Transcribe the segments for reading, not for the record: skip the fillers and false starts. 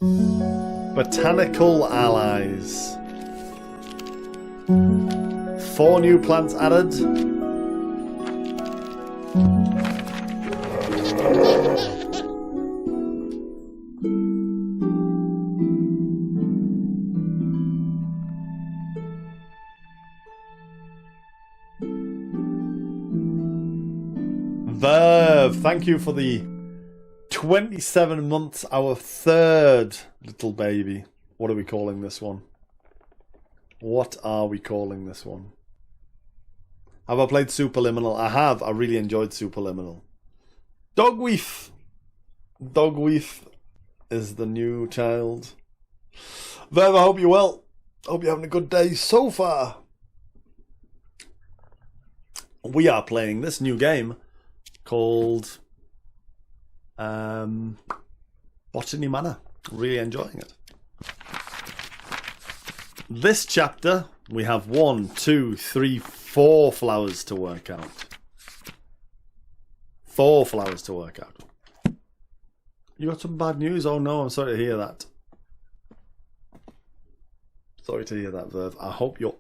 Botanical allies. 4 new plants added. Verve, thank you for the 27 months, our 3rd little baby. What are we calling this one? What are we calling this one? Have I played Superliminal? I have. I really enjoyed Superliminal. Dogweef. Dogweef is the new child. Verve, I hope you're well. Hope you're having a good day so far. We are playing this new game called Botany Manor. Really enjoying it. This chapter, we have 1, 2, 3, 4 flowers to work out. 4 flowers to work out. You got some bad news? Oh no, I'm sorry to hear that. Sorry to hear that, Verve. I hope your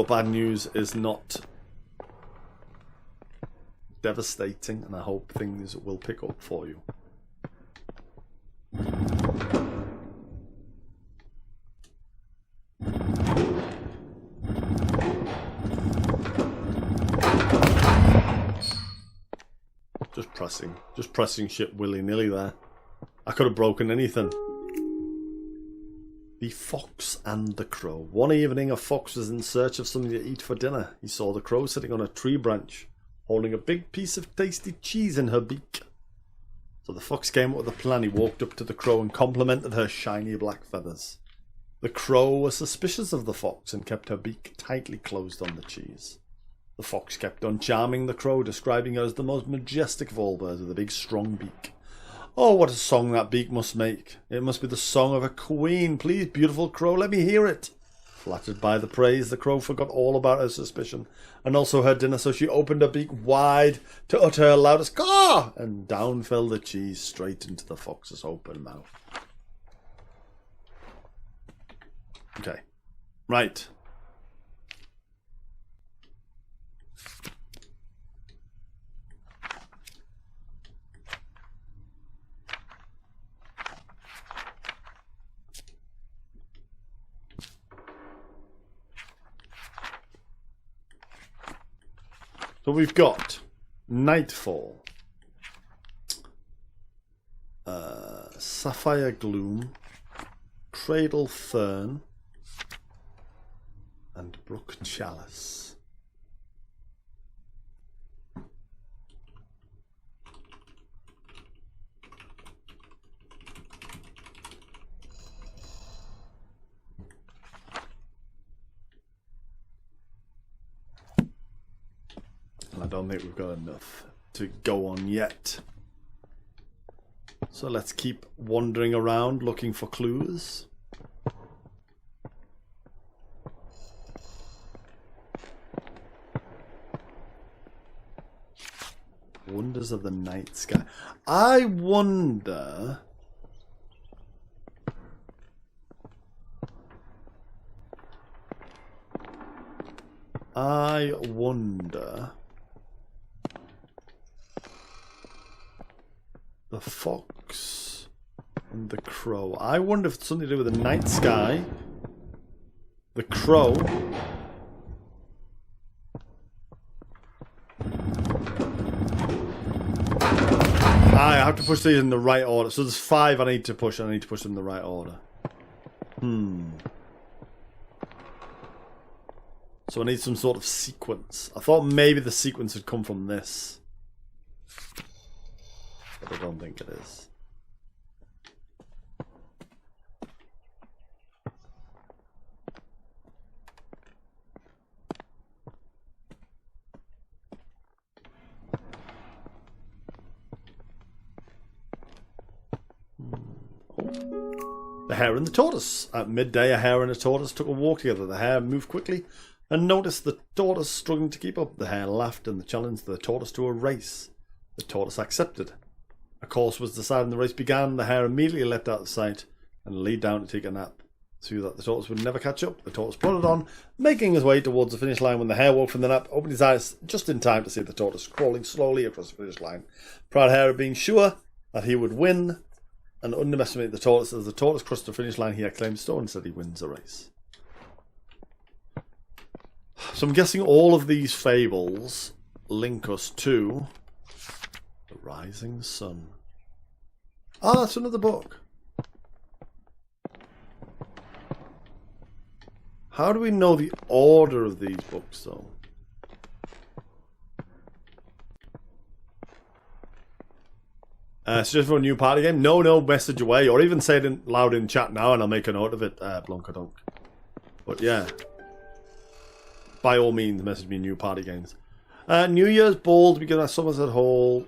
bad news is not devastating, and I hope things will pick up for you. Just pressing shit willy-nilly there. I could have broken anything. The Fox and the Crow. One evening, a fox was in search of something to eat for dinner. He saw the crow sitting on a tree branch, holding a big piece of tasty cheese in her beak. So the fox came up with a plan. He walked up to the crow and complimented her shiny black feathers. The crow was suspicious of the fox and kept her beak tightly closed on the cheese. The fox kept on charming the crow, describing her as the most majestic of all birds with a big strong beak. Oh, what a song that beak must make. It must be the song of a queen. Please, beautiful crow, let me hear it. Flattered by the praise, the crow forgot all about her suspicion and also her dinner, so she opened her beak wide to utter her loudest caw, and down fell the cheese straight into the fox's open mouth. Okay, right. So we've got Nightfall, Sapphire Gloom, Cradle Fern, and Brook Chalice. I don't think we've got enough to go on yet. So let's keep wandering around looking for clues. Wonders of the night sky. I wonder... The fox and the crow. I wonder if it's something to do with the night sky, the crow, I have to push these in the right order. So there's 5 I need to push, and I need to push them in the right order. So I need some sort of sequence. I thought maybe the sequence had come from this, but I don't think it is. The hare and the tortoise. At midday, a hare and a tortoise took a walk together. The hare moved quickly and noticed the tortoise struggling to keep up. The hare laughed and challenged the tortoise to a race. The tortoise accepted. A course was decided and the race began. The hare immediately leapt out of sight and lay down to take a nap. So that the tortoise would never catch up. The tortoise plodded on, making his way towards the finish line when the hare woke from the nap, opened his eyes just in time to see the tortoise crawling slowly across the finish line. Proud Hare had been sure that he would win and underestimated the tortoise. As the tortoise crossed the finish line, he acclaimed Stone and said he wins the race. So I'm guessing all of these fables link us to the rising sun. Ah, that's another book. How do we know the order of these books, though? Suggest for a new party game? No, message away. Or even say it loud in chat now and I'll make a note of it, Blonkadonk. But yeah. By all means, message me new party games. New Year's Ball to begin at Somerset Hall.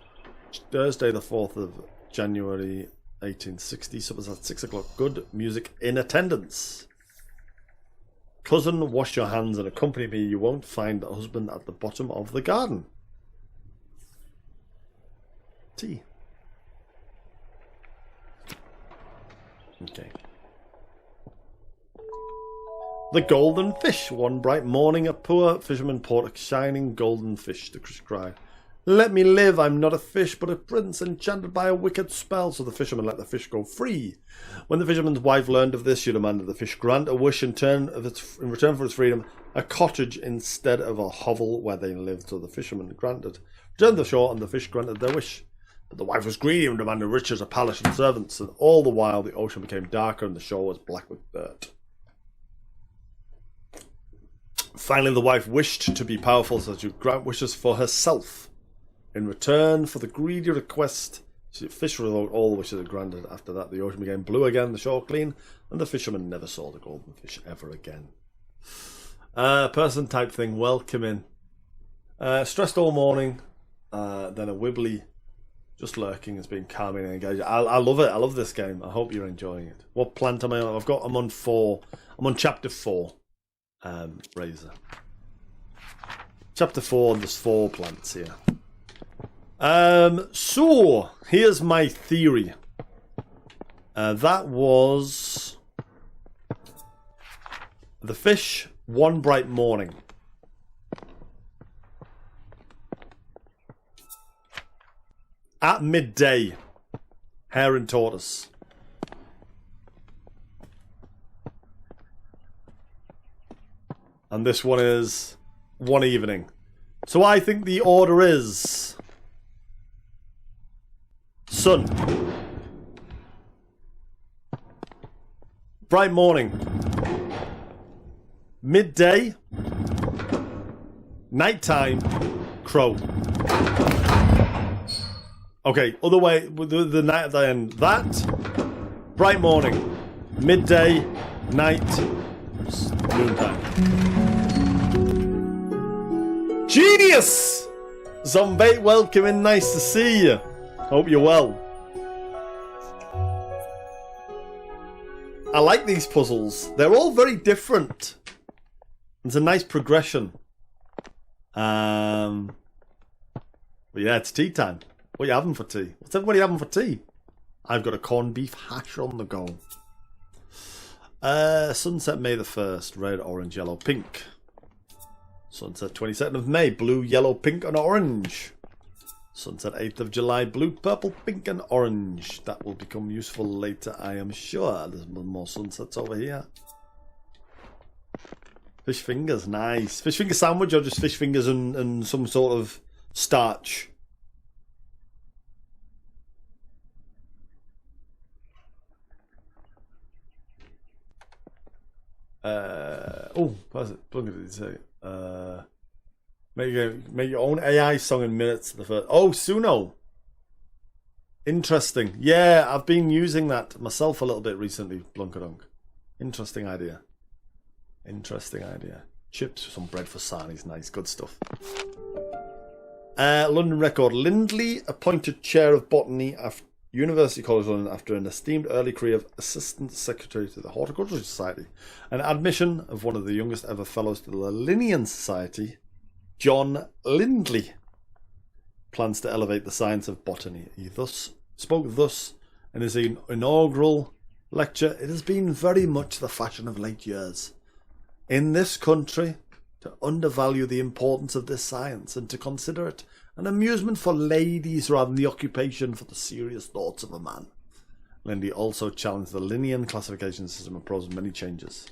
Thursday the 4th of January 1860. Somerset 6 o'clock. Good music in attendance. Cousin, wash your hands and accompany me. You won't find a husband at the bottom of the garden. Tea. Okay. The golden fish. One bright morning, a poor fisherman caught a shining golden fish. The fish cried, "Let me live. I'm not a fish, but a prince enchanted by a wicked spell." So the fisherman let the fish go free. When the fisherman's wife learned of this, she demanded the fish grant a wish in return for its freedom, a cottage instead of a hovel where they lived. So the fisherman granted. Returned to the shore, and the fish granted their wish. But the wife was greedy and demanded riches, a palace, and servants. And all the while, the ocean became darker, and the shore was black with dirt. Finally, the wife wished to be powerful, so she would grant wishes for herself. In return for the greedy request, the fish revoked all the wishes it granted. After that, the ocean became blue again, the shore clean, and the fisherman never saw the golden fish ever again. Person type thing, welcome in. Stressed all morning, then a wibbly, just lurking has been calming and engaging. I love it. I love this game. I hope you're enjoying it. What plant am I on? I'm on 4. I'm on chapter 4. Razor. Chapter 4, and there's 4 plants here. So here's my theory. That was the fish one bright morning. At midday, hare and tortoise. And this one is one evening. So I think the order is sun, bright morning, midday, nighttime, crow. Okay, other way, the night at the end. That, bright morning, midday, night, noontime. Genius! Zombie, welcome in, nice to see you. Hope you're well. I like these puzzles. They're all very different. It's a nice progression. But yeah, it's tea time. What are you having for tea? What's everybody having for tea? I've got a corned beef hash on the go. Sunset May the 1st. Red, orange, yellow, pink. Sunset 22nd of May. Blue, yellow, pink and orange. Sunset 8th of July. Blue, purple, pink and orange. That will become useful later, I am sure. There's more sunsets over here. Fish fingers, nice. Fish finger sandwich or just fish fingers and some sort of starch? What did it say? Make your own AI song in minutes. The first. Oh, Suno. Interesting. Yeah, I've been using that myself a little bit recently. Blunkadunk. Interesting idea. Interesting idea. Chips, some bread for Sarni's. Nice, good stuff. London Record. Lindley appointed chair of botany after University College London after an esteemed early career of Assistant Secretary to the Horticultural Society. An admission of one of the youngest ever fellows to the Linnean Society, John Lindley, plans to elevate the science of botany. He spoke thus in his inaugural lecture, it has been very much the fashion of late years in this country to undervalue the importance of this science and to consider it an amusement for ladies rather than the occupation for the serious thoughts of a man. Lindy also challenged the Linnean classification system and proposed many changes.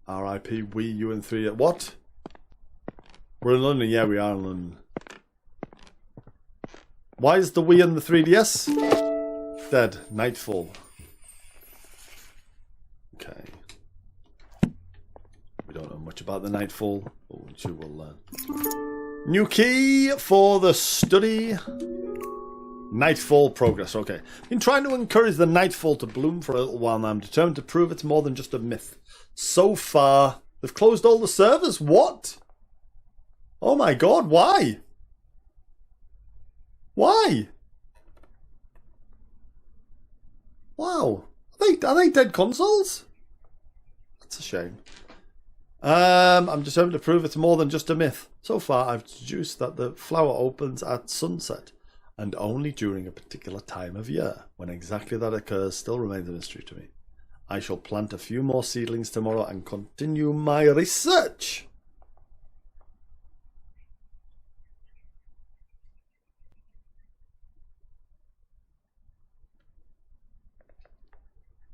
R.I.P. We, you, and 3. What? We're in London? Yeah, we are in London. Why is the Wii and the 3DS dead? Nightfall. Okay. We don't know much about the Nightfall, but which we will learn. New key for the study. Nightfall progress. Okay. Been trying to encourage the Nightfall to bloom for a little while now. I'm determined to prove it's more than just a myth. So far, they've closed all the servers. What? Oh my god, why? Why? Wow. Are they dead consoles? That's a shame. I'm determined to prove it's more than just a myth. So far, I've deduced that the flower opens at sunset and only during a particular time of year. When exactly that occurs still remains a mystery to me. I shall plant a few more seedlings tomorrow and continue my research.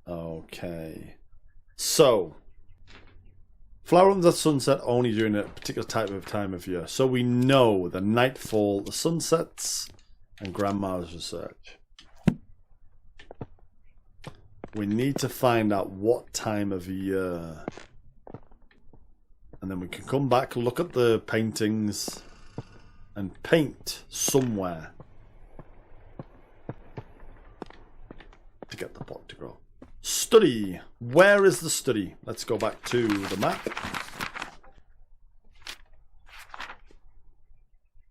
Okay. So, flower opens at sunset only during a particular time of year. So we know the nightfall, the sunsets, and Grandma's research. We need to find out what time of year. And then we can come back, look at the paintings, and paint somewhere to get the pot to grow. Study. Where is the study? Let's go back to the map.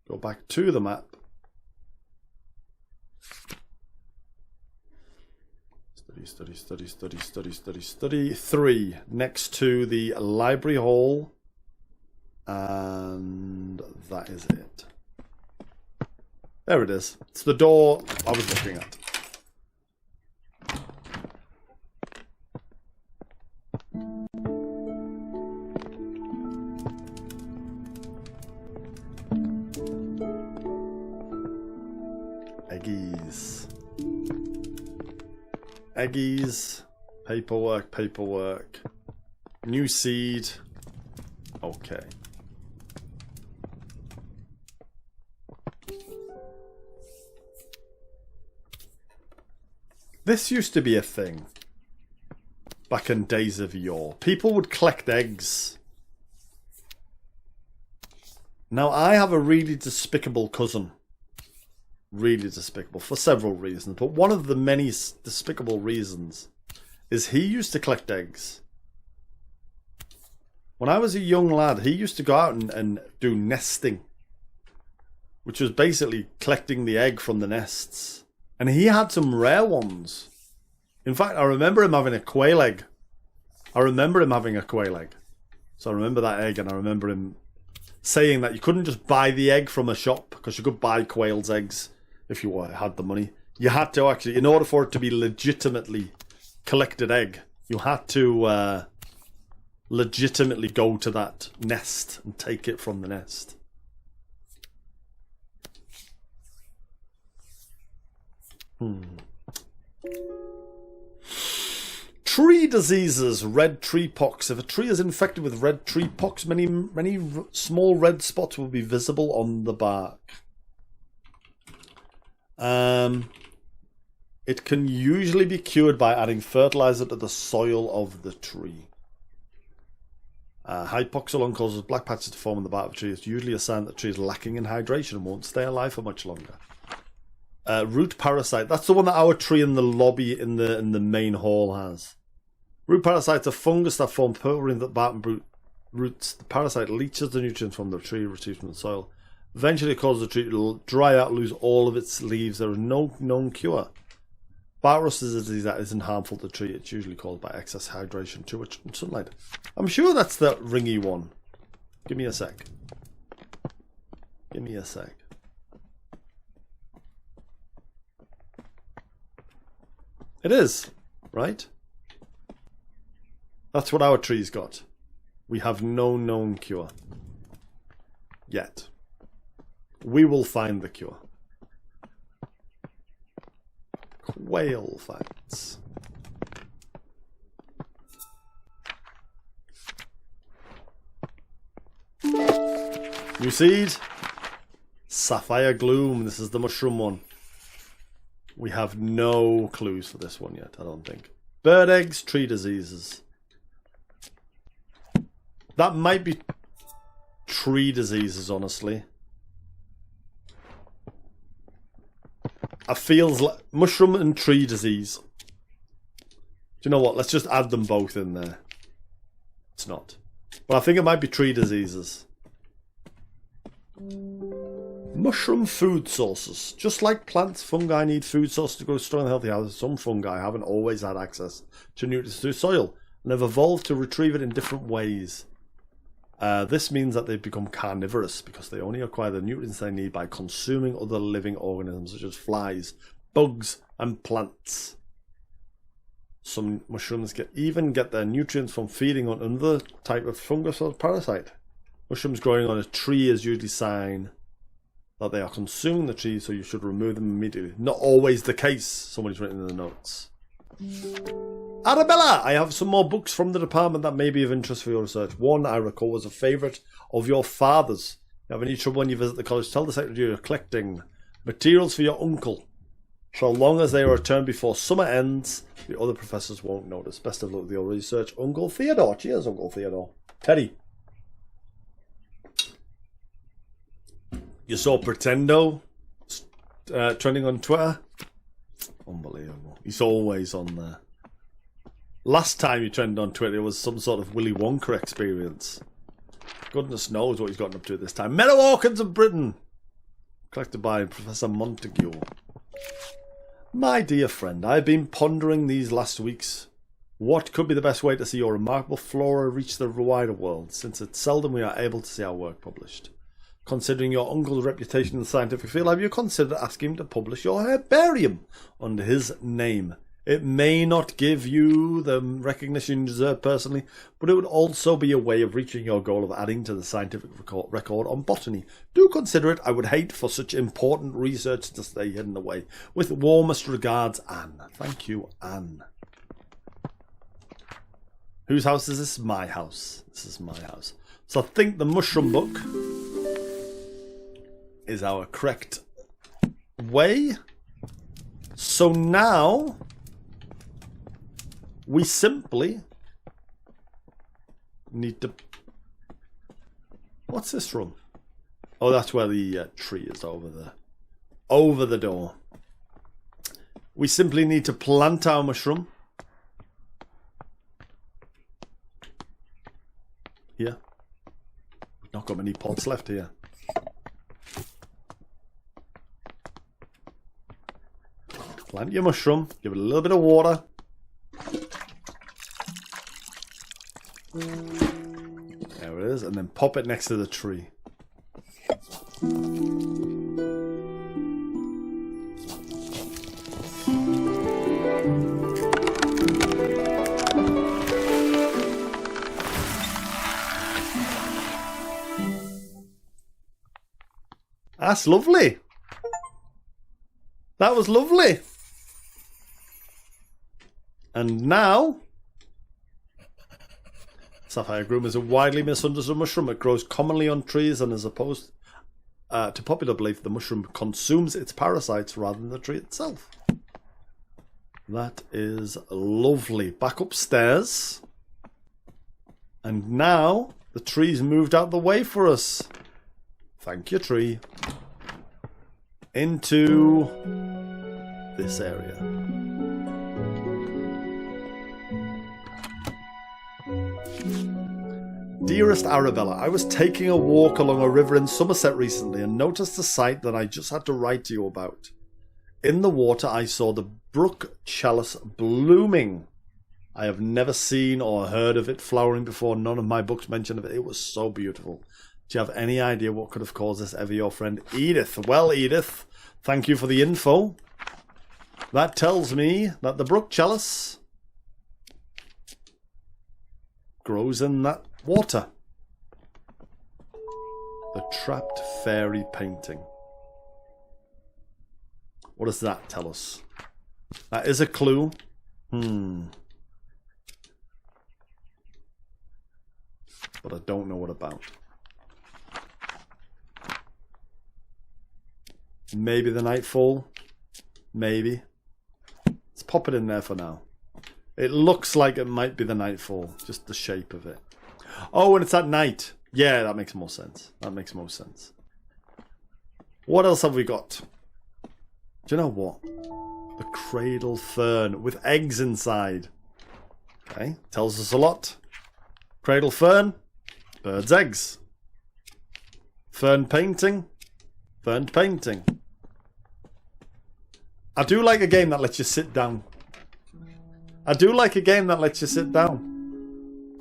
Go back to the map. Study. 3. Next to the library hall. And that is it. There it is. It's the door I was looking at. Eggies. Paperwork. New seed. Okay. This used to be a thing back in days of yore. People would collect eggs. Now, I have a really despicable cousin. Really despicable for several reasons, but one of the many despicable reasons is he used to collect eggs. When I was a young lad, he used to go out and do nesting, which was basically collecting the egg from the nests. And he had some rare ones. In fact, I remember him having a quail egg. So I remember that egg, and I remember him saying that you couldn't just buy the egg from a shop, because you could buy quail's eggs if you had the money. You had to actually, in order for it to be legitimately collected egg, you had to legitimately go to that nest and take it from the nest. Tree diseases, red tree pox. If a tree is infected with red tree pox, many small red spots will be visible on the bark. It can usually be cured by adding fertilizer to the soil of the tree. Hypoxylon causes black patches to form on the bark of a tree. It's usually a sign that the tree is lacking in hydration and won't stay alive for much longer. Root parasite. That's the one that our tree in the lobby in the main hall has. Root parasites are fungus that form purple in the bark and roots. The parasite leaches the nutrients from the tree received from the soil. Eventually it causes the tree to dry out, lose all of its leaves. There is no known cure. Bark rust is a disease that isn't harmful to the tree. It's usually caused by excess hydration, too much sunlight. I'm sure that's the ringy one. Give me a sec. Give me a sec. It is, right? That's what our tree's got. We have no known cure. Yet. We will find the cure. Quail facts. New seed. Sapphire gloom. This is the mushroom one. We have no clues for this one yet, I don't think. Bird eggs, tree diseases. That might be tree diseases, honestly. It feels like mushroom and tree disease. Do you know what? Let's just add them both in there. It's not. But I think it might be tree diseases. Mushroom food sources. Just like plants, fungi need food sources to grow strong and healthy. However, some fungi haven't always had access to nutrients through soil and have evolved to retrieve it in different ways. This means that they've become carnivorous because they only acquire the nutrients they need by consuming other living organisms such as flies, bugs, and plants. Some mushrooms even get their nutrients from feeding on another type of fungus or parasite. Mushrooms growing on a tree is usually a sign that they are consuming the tree, so you should remove them immediately. Not always the case, somebody's written in the notes. Arabella, I have some more books from the department that may be of interest for your research. One I recall was a favourite of your father's. If you have any trouble when you visit the college, tell the secretary you're collecting materials for your uncle. So long as they are returned before summer ends, the other professors won't notice. Best of luck with your research, Uncle Theodore. Cheers, Uncle Theodore. Teddy. You saw Pretendo trending on Twitter? Unbelievable. He's always on there. Last time he trended on Twitter, it was some sort of Willy Wonka experience. Goodness knows what he's gotten up to this time. Meadow Orchids of Britain. Collected by Professor Montague. My dear friend, I've been pondering these last weeks. What could be the best way to see your remarkable flora reach the wider world, since it's seldom we are able to see our work published. Considering your uncle's reputation in the scientific field, have you considered asking him to publish your herbarium under his name? It may not give you the recognition you deserve personally, but it would also be a way of reaching your goal of adding to the scientific record on botany. Do consider it. I would hate for such important research to stay hidden away. With warmest regards, Anne. Thank you, Anne. Whose house is this? My house. This is my house. So I think the mushroom book is our correct way. So now we simply need to... What's this room? Oh, that's where the tree is, over there. Over the door. We simply need to plant our mushroom. Here. We've not got many pots left here. Plant your mushroom, give it a little bit of water. There it is, and then pop it next to the tree. That's lovely. That was lovely. And now, sapphire gloom is a widely misunderstood mushroom. It grows commonly on trees and is opposed to popular belief the mushroom consumes its parasites rather than the tree itself. That is lovely. Back upstairs. And now the tree's moved out the way for us. Thank you, tree. Into this area. Dearest Arabella, I was taking a walk along a river in Somerset recently and noticed a sight that I just had to write to you about. In the water, I saw the brook chalice blooming. I have never seen or heard of it flowering before. None of my books mention of it. It was so beautiful. Do you have any idea what could have caused this? Ever your friend, Edith. Well, Edith, thank you for the info. That tells me that the brook chalice grows in that water. The trapped fairy painting. What does that tell us? That is a clue. But I don't know what about. Maybe the nightfall. Maybe. Let's pop it in there for now. It looks like it might be the nightfall. Just the shape of it. Oh, and it's at night. Yeah, that makes more sense. That makes more sense. What else have we got? Do you know what? A cradle fern with eggs inside. Okay, tells us a lot. Cradle fern, bird's eggs. Fern painting, fern painting. I do like a game that lets you sit down. I do like a game that lets you sit down.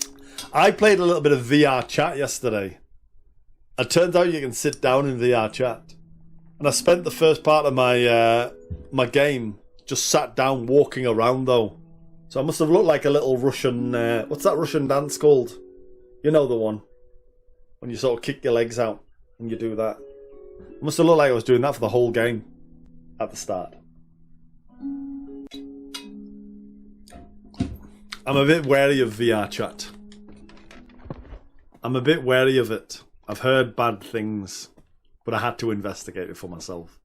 I played a little bit of VR chat yesterday. It turns out you can sit down in VR chat. And I spent the first part of my my game just sat down walking around though. So I must have looked like a little Russian... what's that Russian dance called? You know the one. When you sort of kick your legs out and you do that. It must have looked like I was doing that for the whole game at the start. I'm a bit wary of VR chat. I'm a bit wary of it. I've heard bad things, but I had to investigate it for myself.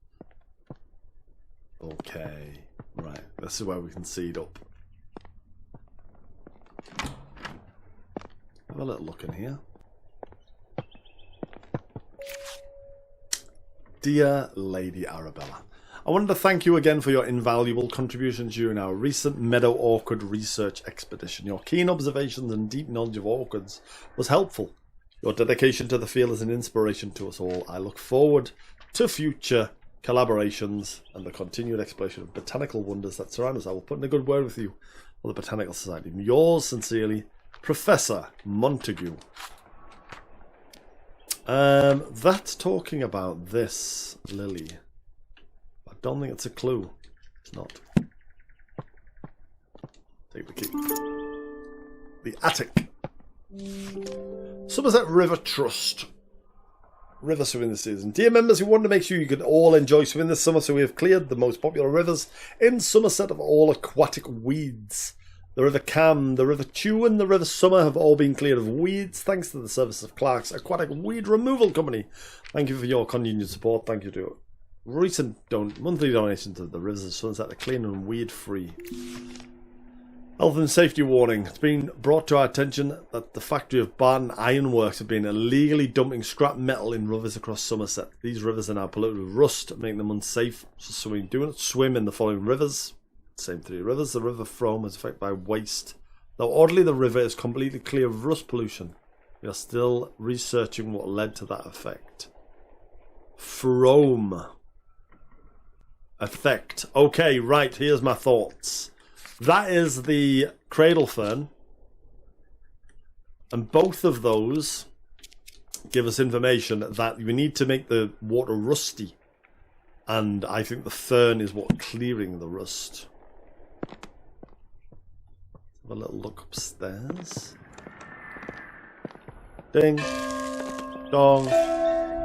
Okay, right. This is where we can seed up. Have a little look in here. Dear Lady Arabella, I wanted to thank you again for your invaluable contributions during our recent Meadow Orchid research expedition. Your keen observations and deep knowledge of orchids was helpful. Your dedication to the field is an inspiration to us all. I look forward to future collaborations and the continued exploration of botanical wonders that surround us. I will put in a good word with you for the Botanical Society. Yours sincerely, Professor Montague. That's talking about this lily. I don't think it's a clue. It's not. Take the key. The attic. Somerset River Trust. River swimming this season. Dear members, we want to make sure you can all enjoy swimming this summer, so we have cleared the most popular rivers in Somerset of all aquatic weeds. The River Cam, the River Chew and the River Summer have all been cleared of weeds thanks to the service of Clark's Aquatic Weed Removal Company. Thank you for your continued support. Thank you to recent monthly donation to the rivers of Somerset are clean and weed free. Health and safety warning. It's been brought to our attention that the factory of Botany Ironworks have been illegally dumping scrap metal in rivers across Somerset. These rivers are now polluted with rust, making them unsafe. So we do not swim in the following rivers. Same three rivers. The River Frome is affected by waste. Though oddly the river is completely clear of rust pollution, we are still researching what led to that effect. Frome. Effect. Okay, right, here's my thoughts. That is the cradle fern. And both of those give us information that we need to make the water rusty. And I think the fern is what clearing the rust. Have a little look upstairs. Ding. Dong.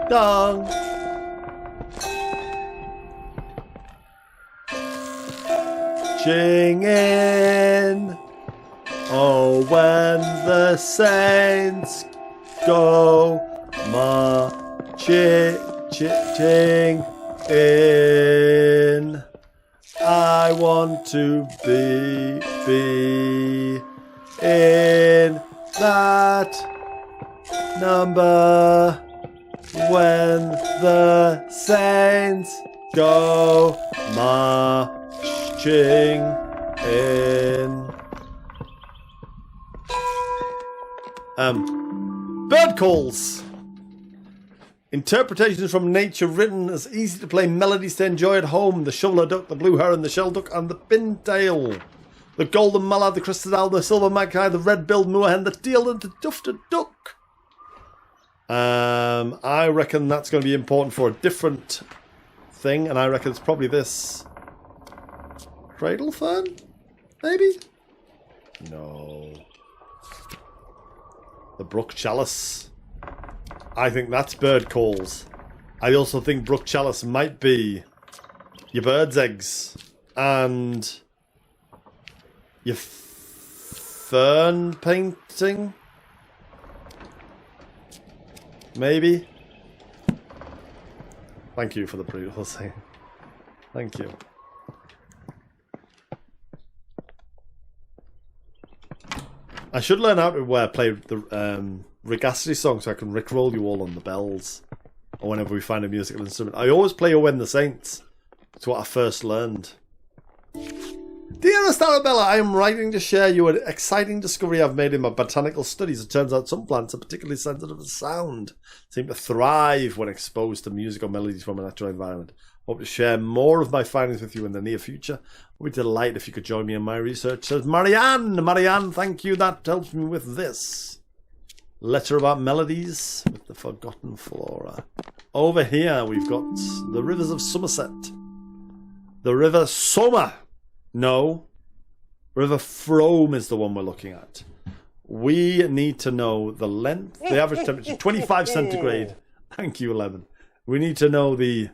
Dong. Marching in. Oh, when the saints go marching in. I want to be in that number when the saints go marching in. Bird calls. Interpretations from nature written as easy to play melodies to enjoy at home. The shoveler duck, the blue heron, the shell duck, and the pintail. The golden mallard, the crested owl, the silver magpie, the red-billed moorhen, the teal, and the tufted duck. I reckon that's going to be important for a different thing, and I reckon it's probably this. Cradle fern? Maybe? No. The brook chalice. I think that's bird calls. I also think brook chalice might be your bird's eggs and your fern painting. Maybe. Thank you for the beautiful thing. Thank you. I should learn how to play the Regacity song so I can rickroll you all on the bells. Or whenever we find a musical instrument. I always play O When the Saints. It's what I first learned. Dearest Arabella, I am writing to share you an exciting discovery I've made in my botanical studies. It turns out some plants are particularly sensitive to sound. Seem to thrive when exposed to musical melodies from a natural environment. Hope to share more of my findings with you in the near future. I'd be delighted if you could join me in my research. Says Marianne. Marianne, thank you. That helps me with this. Letter about melodies with the forgotten flora. Over here we've got the rivers of Somerset. The River Somer. No. River Frome is the one we're looking at. We need to know the length, the average temperature, 25 centigrade. Thank you, 11. We need to know the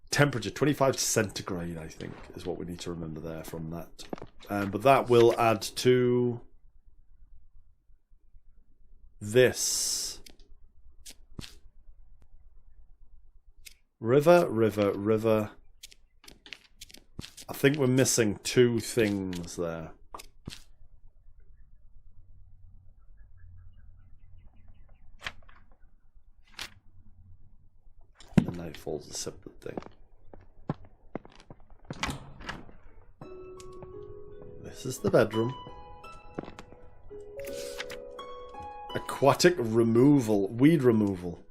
temperature, 25 centigrade, I think, is what we need to remember there from that. But that will add to this. River. I think we're missing two things there. The nightfall's a separate thing. This is the bedroom. Aquatic removal. Weed removal.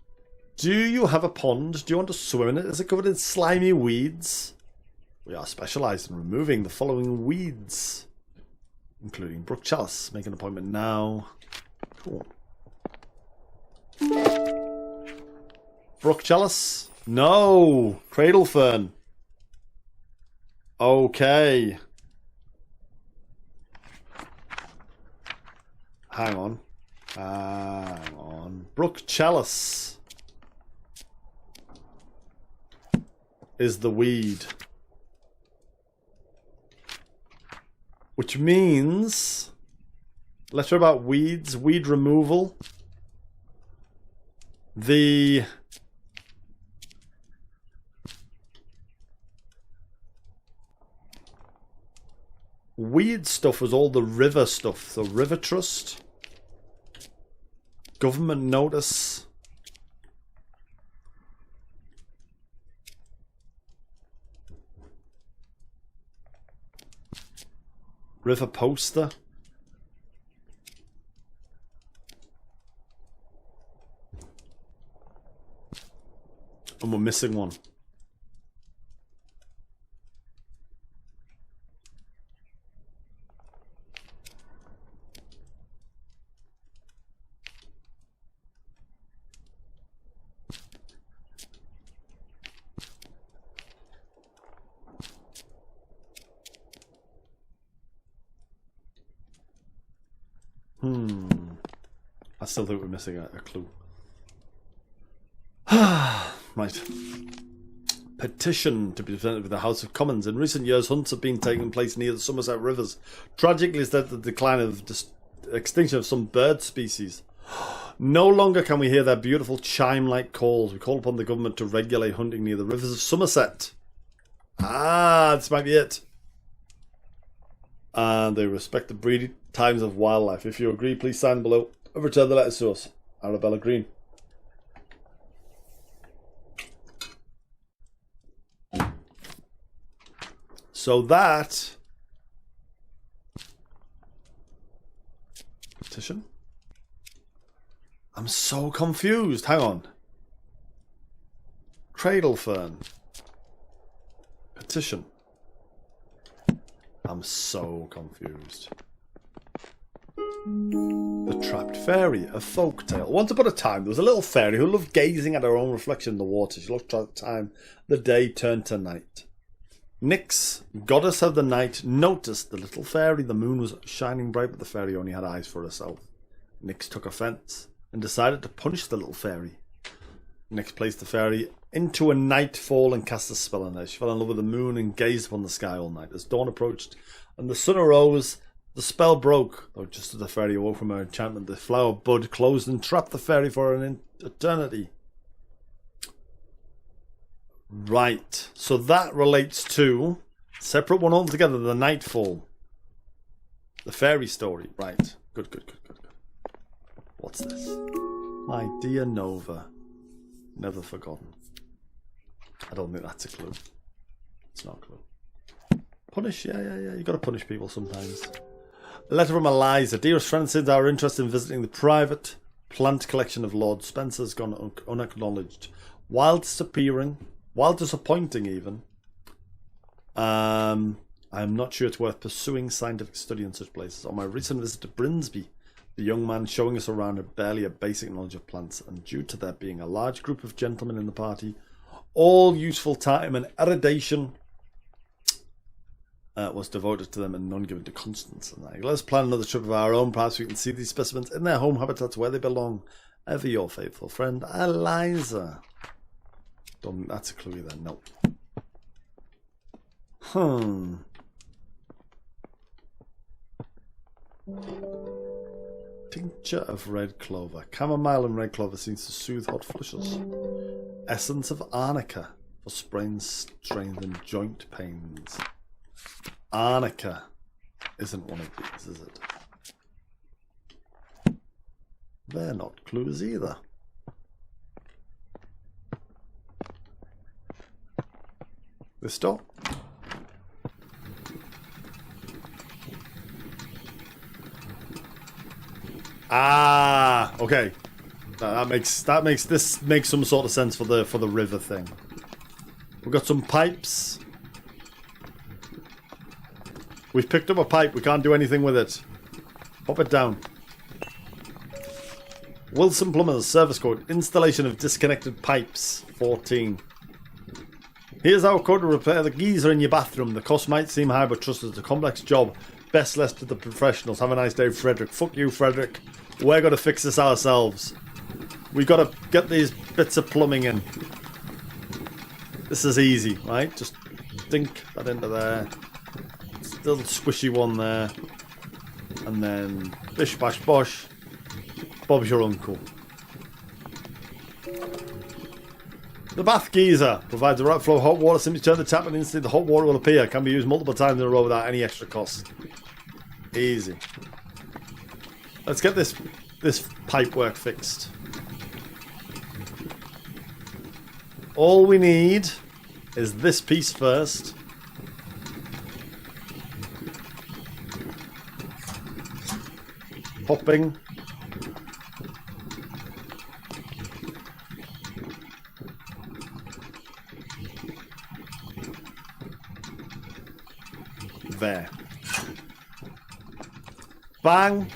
Do you have a pond? Do you want to swim in it? Is it covered in slimy weeds? We are specialised in removing the following weeds, including brook chalice. Make an appointment now. Cool. Brook chalice? No! Cradle fern. Okay. Hang on. Hang on. Brook chalice is the weed. Which means, letter about weeds, weed removal. The weed stuff was all the river stuff. So River Trust, government notice. River poster. And we're missing one. I still think we're missing a clue. Right. Petition to be presented with the House of Commons. In recent years, hunts have been taking place near the Somerset rivers. Tragically, it's led to the decline of extinction of some bird species. No longer can we hear their beautiful chime-like calls. We call upon the government to regulate hunting near the rivers of Somerset. Ah, this might be it. And they respect the breeding times of wildlife. If you agree, please sign below and return the letters to us. Arabella Green. So that petition. I'm so confused. Hang on. Cradle fern. Petition. I'm so confused. The Trapped Fairy, a folk tale. Once upon a time, there was a little fairy who loved gazing at her own reflection in the water. She looked at the time the day turned to night. Nyx, goddess of the night, noticed the little fairy. The moon was shining bright, but the fairy only had eyes for herself. Nyx took offence and decided to punish the little fairy. Nyx placed the fairy into a nightfall and cast a spell on her. She fell in love with the moon and gazed upon the sky all night. As dawn approached and the sun arose, the spell broke. Though just as the fairy awoke from her enchantment, the flower bud closed and trapped the fairy for an eternity. Right. So that relates to, separate one altogether, the Nightfall. The fairy story. Right. Good. What's this? My dear Nova. Never forgotten. I don't think that's a clue. It's not a clue. Punish? Yeah. You gotta punish people sometimes. A letter from Eliza. Dearest friend, since our interest in visiting the private plant collection of Lord Spencer's gone unacknowledged. While disappointing even, I am not sure it's worth pursuing scientific study in such places. On my recent visit to Brinsby, the young man showing us around had barely a basic knowledge of plants, and due to there being a large group of gentlemen in the party, all useful time and erudition was devoted to them and none given to Constance and I. Let us plan another trip of our own. Perhaps we can see these specimens in their home habitats where they belong. Ever your faithful friend, Eliza. Don't think that's a clue either. No. Tincture of red clover. Chamomile and red clover seems to soothe hot flushes. Essence of arnica for sprain, strains and joint pains. Arnica isn't one of these, is it? They're not clues either. This door? Ah, okay. That makes some sort of sense for the river thing. We've got some pipes. We've picked up a pipe. We can't do anything with it. Pop it down. Wilson Plumbers, service code. Installation of disconnected pipes. 14. Here's our code to repair the geyser in your bathroom. The cost might seem high, but trust us, it's a complex job. Best left to the professionals. Have a nice day, Frederick. Fuck you, Frederick. We're going to fix this ourselves. We've got to get these bits of plumbing in. This is easy, right? Just dink that into there. Little squishy one there. And then bish bash bosh. Bob's your uncle. The bath geyser provides the right flow of hot water. Simply turn the tap and instantly the hot water will appear. Can be used multiple times in a row without any extra cost. Easy. Let's get this pipe work fixed. All we need is this piece first. Popping. There. Bang.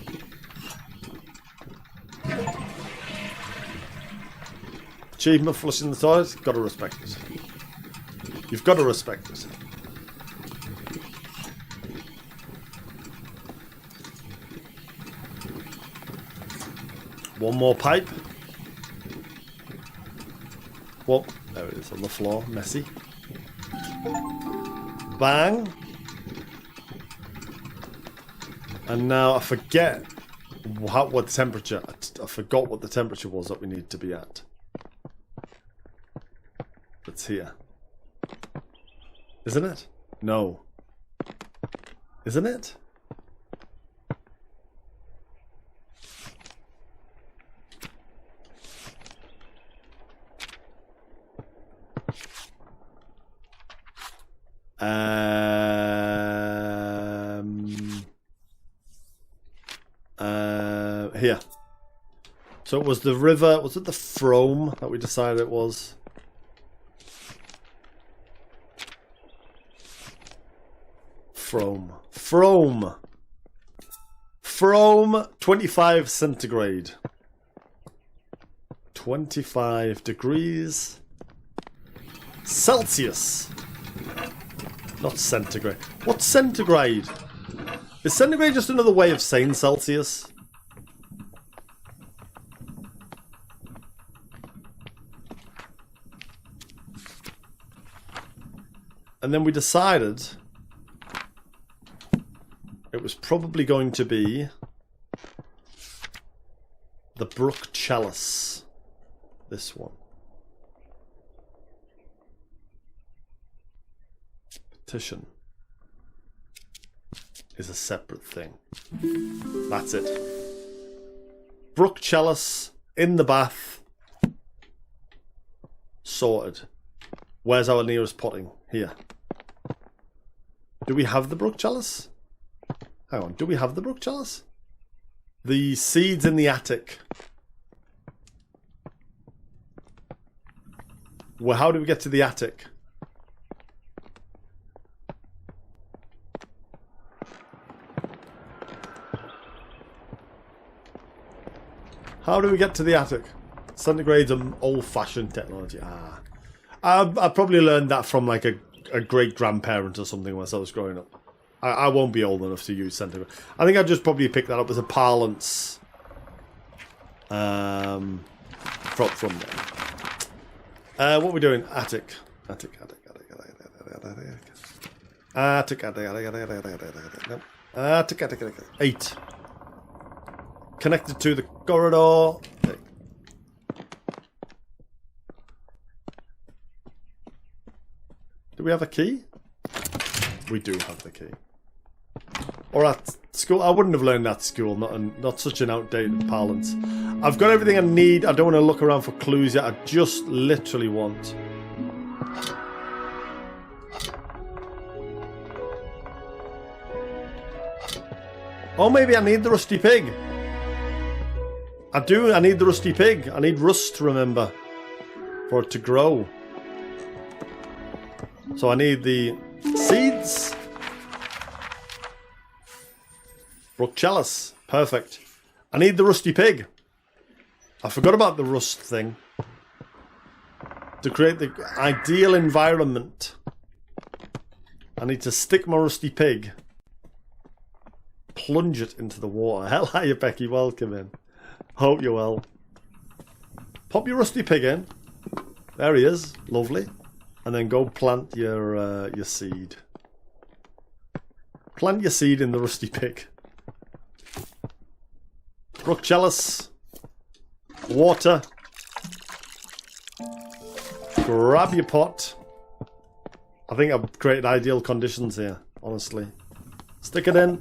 Achievement flushing the toilet. Gotta respect it. You've got to respect it. One more pipe. Well, there it is on the floor. Messy. Bang. And now I forget what temperature. I forgot what the temperature was that we need to be at. It's here. Isn't it? No. Isn't it? Here. So it was the river, was it the Frome that we decided it was? Frome. Frome. Frome 25 centigrade. 25 degrees Celsius. Not centigrade. What's centigrade? Is centigrade just another way of saying Celsius? And then we decided it was probably going to be the Brook Chalice. This one. Petition is a separate thing. That's it. Brook Chalice in the bath. Sorted. Where's our nearest potting? Here. Do we have the Brook Chalice? Hang on, do we have the Brook Chalice? The seeds in the attic. Well, how do we get to the attic? How do we get to the attic? Centigrade's an old-fashioned technology. I probably learned that from like a great-grandparent or something when I was growing up. I won't be old enough to use centigrade. I think I just probably picked that up as a parlance from there. What are we doing? Attic. Attic. 8. Connected to the corridor. Do we have a key? We do have the key. Or at school. I wouldn't have learned that at school. Not such an outdated parlance. I've got everything I need. I don't want to look around for clues yet. I just literally want... Oh, maybe I need the rusty pig. I do. I need the rusty pig. I need rust, remember, for it to grow. So I need the seeds. Brook Chalice. Perfect. I need the rusty pig. I forgot about the rust thing. To create the ideal environment, I need to stick my rusty pig. Plunge it into the water. Hell are you, Becky? Welcome in. Hope you're well. Pop your rusty pig in. There he is. Lovely. And then go plant your seed. Plant your seed in the rusty pig. Brook Chalice. Water. Grab your pot. I think I've created ideal conditions here, honestly. Stick it in.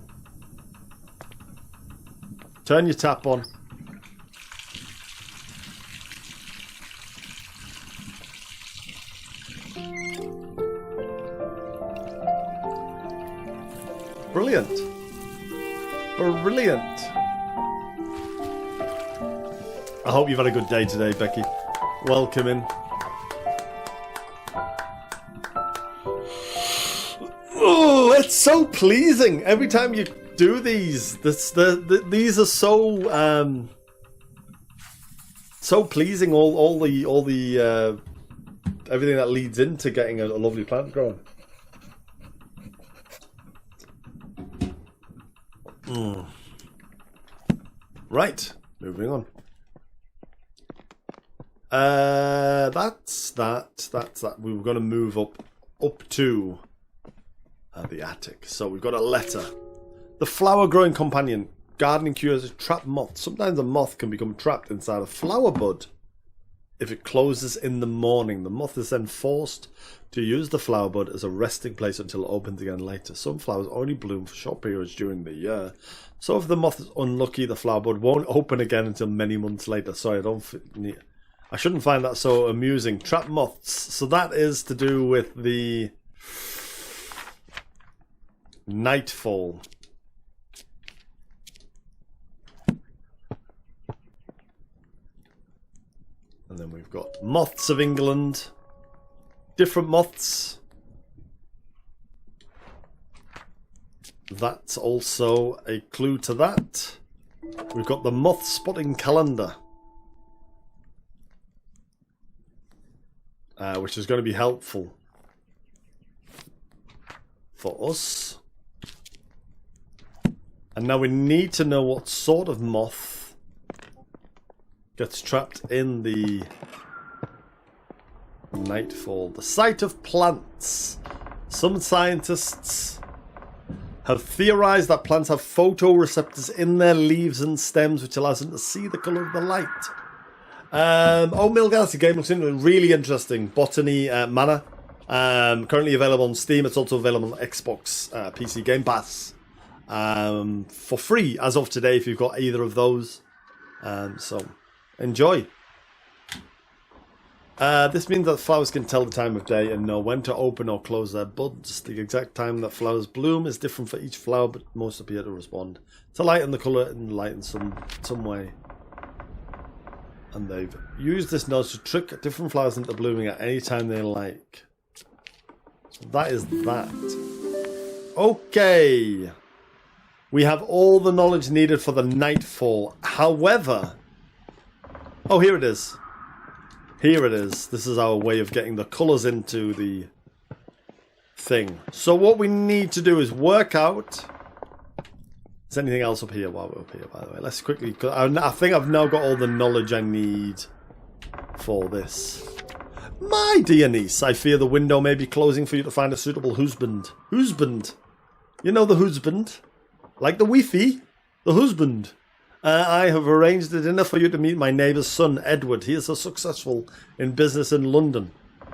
Turn your tap on. Brilliant. Brilliant. I hope you've had a good day today, Becky. Welcome in. Oh, it's so pleasing every time you do these. These are so so pleasing. All the everything that leads into getting a lovely plant growing. Right, moving on. That's that. We were going to move up to the attic. So we've got a letter. The flower growing companion. Gardening cures a trapped moth. Sometimes a moth can become trapped inside a flower bud. If it closes in the morning, the moth is then forced to use the flower bud as a resting place until it opens again later. Some flowers only bloom for short periods during the year. So if the moth is unlucky, the flower bud won't open again until many months later. Sorry, I shouldn't find that so amusing. Trapped moths. So that is to do with the nightfall. And then we've got moths of England. Different moths. that's also a clue to that. We've got the moth spotting calendar, which is going to be helpful for us. And now we need to know what sort of moth gets trapped in the nightfall. The sight of plants. Some scientists have theorized that plants have photoreceptors in their leaves and stems, which allows them to see the color of the light. Oatmeal Galaxy game looks really interesting. Botany Manor. Currently available on Steam. It's also available on Xbox PC Game Pass. For free as of today if you've got either of those. So enjoy. This means that flowers can tell the time of day and know when to open or close their buds. The exact time that flowers bloom is different for each flower, but most appear to respond to light and the colour and light in some way. And they've used this knowledge to trick different flowers into blooming at any time they like. So that is that. Okay. We have all the knowledge needed for the nightfall. However... Oh, here it is. Here it is. This is our way of getting the colours into the thing. So what we need to do is work out... Is anything else up here while we're up here, by the way? Let's quickly... I think I've now got all the knowledge I need for this. My dear niece, I fear the window may be closing for you to find a suitable husband. Husband. You know the husband? Like the Wi-Fi? The husband. I have arranged a dinner for you to meet my neighbour's son, Edward. He is so successful in business in London.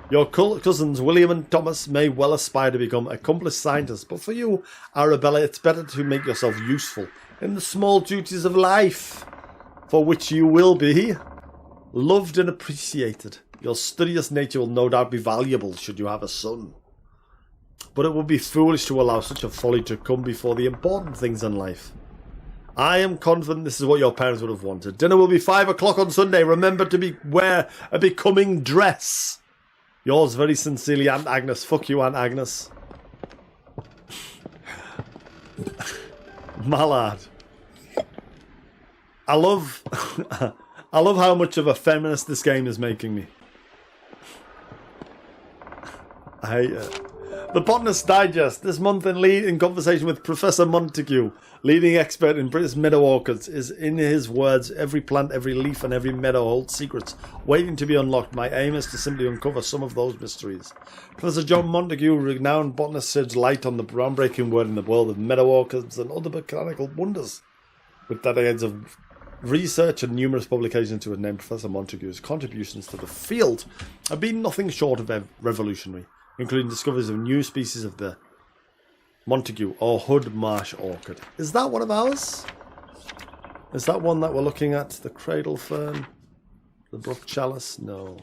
Your cousins, William and Thomas, may well aspire to become accomplished scientists, but for you, Arabella, it's better to make yourself useful in the small duties of life, for which you will be loved and appreciated. Your studious nature will no doubt be valuable should you have a son. But it would be foolish to allow such a folly to come before the important things in life. I am confident this is what your parents would have wanted. Dinner will be 5 o'clock on Sunday. Remember to wear a becoming dress. Yours very sincerely, Aunt Agnes. Fuck you, Aunt Agnes. Mallard. I love how much of a feminist this game is making me. I hate it. The Botanist Digest, this month in conversation with Professor Montague, leading expert in British meadow orchids, is, in his words, every plant, every leaf and every meadow holds secrets waiting to be unlocked. My aim is to simply uncover some of those mysteries. Professor John Montague, renowned botanist, sheds light on the groundbreaking word in the world of meadow orchids and other botanical wonders. With decades of research and numerous publications to his name, Professor Montague's contributions to the field have been nothing short of revolutionary, including discoveries of new species of the Montague or Hood Marsh orchid. Is that one of ours? Is that one that we're looking at? The cradle fern? The brook chalice? No.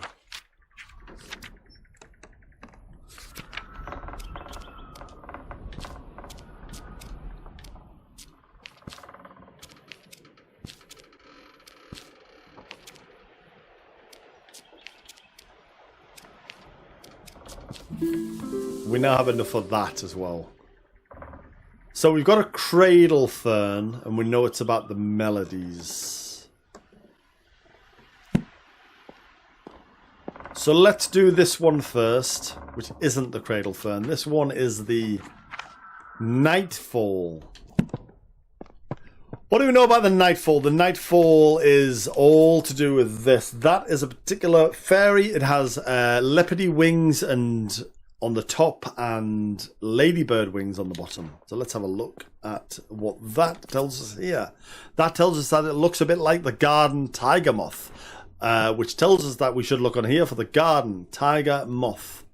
We now have enough of that as well. So we've got a cradle fern, and we know it's about the melodies. So let's do this one first, which isn't the cradle fern. This one is the nightfall. What do we know about the nightfall? The nightfall is all to do with this. That is a particular fairy. It has leopardy wings and on the top and ladybird wings on the bottom. So let's have a look at what that tells us here. That tells us that it looks a bit like the garden tiger moth, which tells us that we should look on here for the garden tiger moth.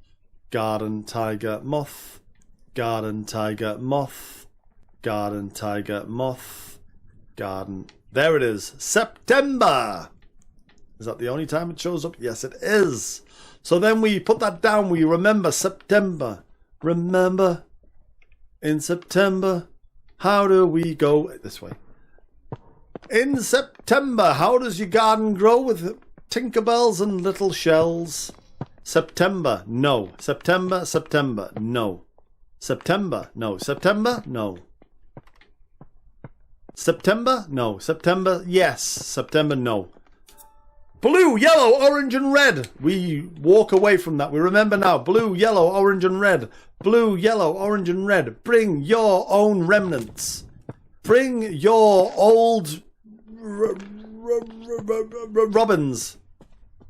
Garden tiger moth. Garden tiger moth. Garden tiger moth. Garden. There it is. September. Is that the only time it shows up? Yes, it is. So then we put that down. We remember September. Remember in September. How do we go this way? In September, how does your garden grow with Tinkerbells and little shells? September, no. September, September, no. September, no. September, no. September? No. September? Yes. September? No. Blue, yellow, orange and red. We walk away from that. We remember now. Blue, yellow, orange and red. Blue, yellow, orange and red. Bring your own remnants. Bring your old robins.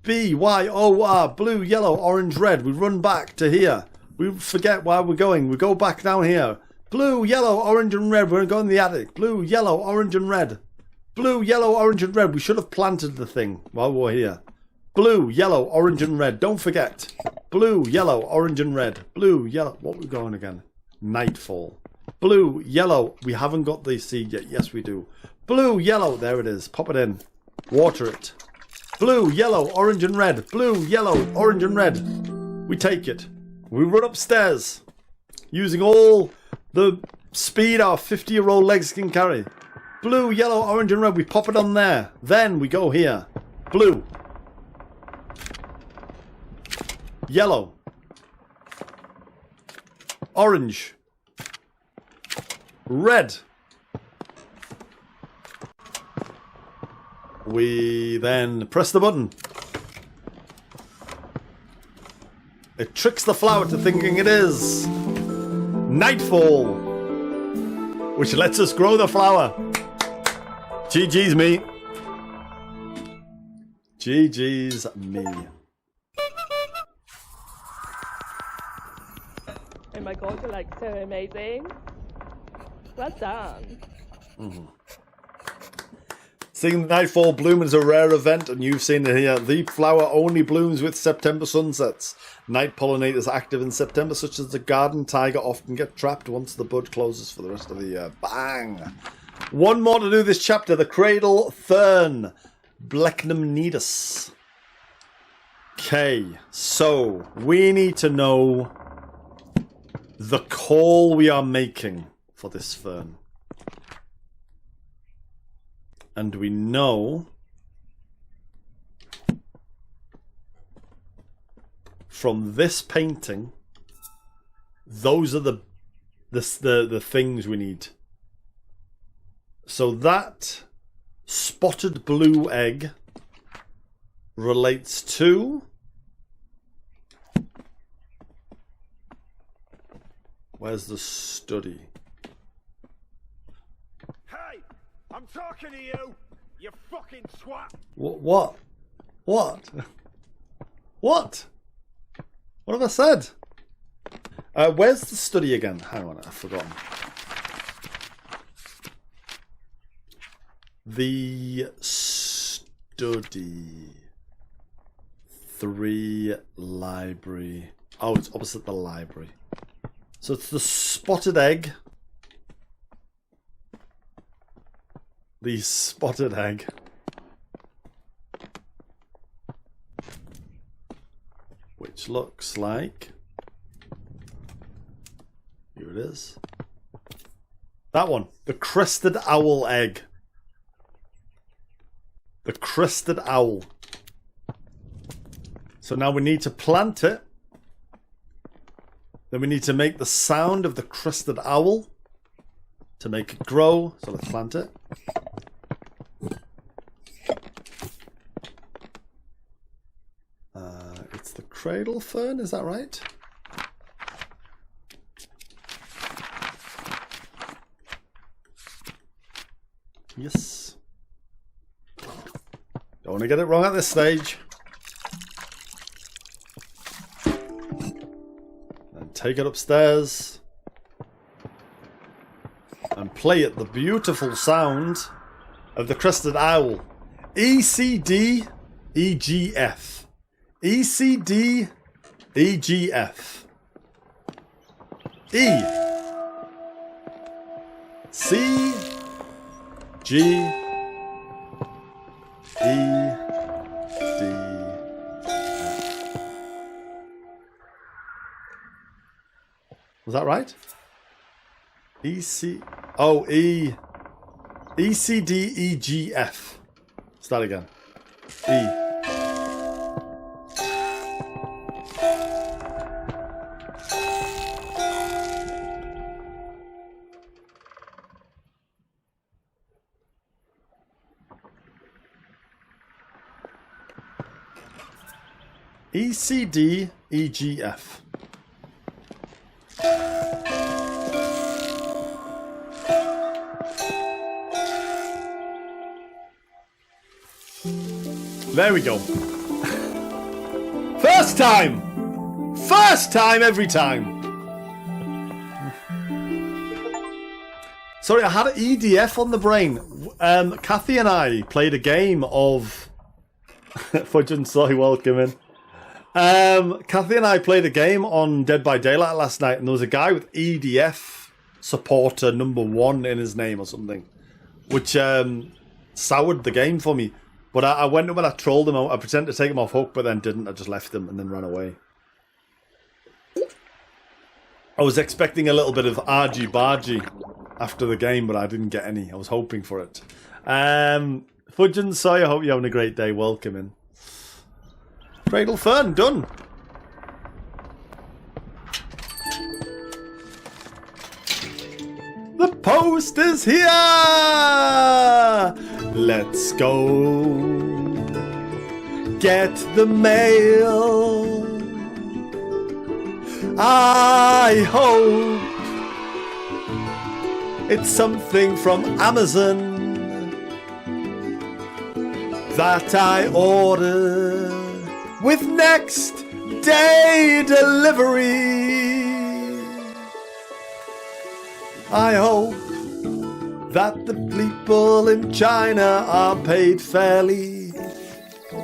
B-Y-O-R. Blue, yellow, orange, red. We run back to here. We forget where we're going. We go back down here. Blue, yellow, orange and red. We're going to go in the attic. Blue, yellow, orange and red. Blue, yellow, orange and red. We should have planted the thing while we're here. Blue, yellow, orange and red. Don't forget. Blue, yellow, orange and red. Blue, yellow. What are we going again? Nightfall. Blue, yellow. We haven't got the seed yet. Yes, we do. Blue, yellow. There it is. Pop it in. Water it. Blue, yellow, orange and red. Blue, yellow, orange and red. We take it. We run upstairs. Using all the speed our 50-year-old legs can carry. Blue, yellow, orange and red. We pop it on there. Then we go here. Blue. Yellow. Orange. Red. We then press the button. It tricks the flower to thinking it is nightfall, which lets us grow the flower. GG's me. GG's me. Oh my god, you're like so amazing. Well done. Seeing nightfall bloom is a rare event, and you've seen it here. The flower only blooms with September sunsets. Night pollinators active in September, such as the garden tiger, often get trapped once the bud closes for the rest of the year. Bang! One more to do this chapter. The cradle fern. Blechnum nidus. Okay, so we need to know the call we are making for this fern. And we know from this painting, those are the things we need. So that spotted blue egg relates to, where's the study? Hey, I'm talking to you, you fucking swat. What? What have I said? Where's the study again? Hang on, I've forgotten. The study. 3 library. Oh, it's opposite the library. So it's the spotted egg. The spotted egg. Which looks like... Here it is. That one. The crested owl egg. The crested owl. So now we need to plant it. Then we need to make the sound of the crested owl to make it grow. So let's plant it. It's the cradle fern, is that right? Yes. Don't want to get it wrong at this stage. And take it upstairs. And play it the beautiful sound of the crested owl. E-C-D-E-G-F. E-C-D-E-G-F. E. C. G. E. D. F. Was that right? E. C. Oh, E. E. C. D. E. G. F. Start again. E. ECDEGF. There we go. First time! First time every time! Sorry, I had an EDF on the brain. Kathy and I played a game of... Fudge and Soy, welcome in. Kathy and I played a game on Dead by Daylight last night, and there was a guy with EDF supporter #1 in his name or something, which soured the game for me. But I went in when I trolled him. I pretended to take him off hook, but then didn't. I just left him and then ran away. I was expecting a little bit of argy-bargy after the game, but I didn't get any. I was hoping for it. Fudge and Soy, I hope you're having a great day. Welcome in. Cradle Fern, done. The post is here! Let's go get the mail. I hope it's something from Amazon that I order with next day delivery. I hope that the people in China are paid fairly.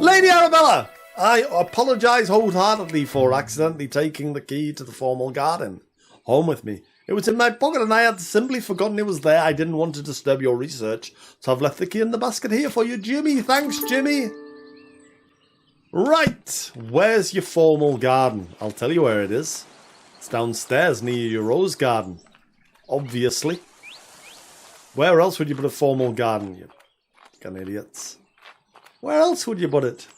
Lady Arabella, I apologise wholeheartedly for accidentally taking the key to the formal garden home with me. It was in my pocket and I had simply forgotten it was there. I didn't want to disturb your research, so I've left the key in the basket here for you, Jimmy. Thanks, Jimmy. Right, where's your formal garden? I'll tell you where it is. It's downstairs near your rose garden. Obviously. Where else would you put a formal garden, you fucking idiots? Where else would you put it?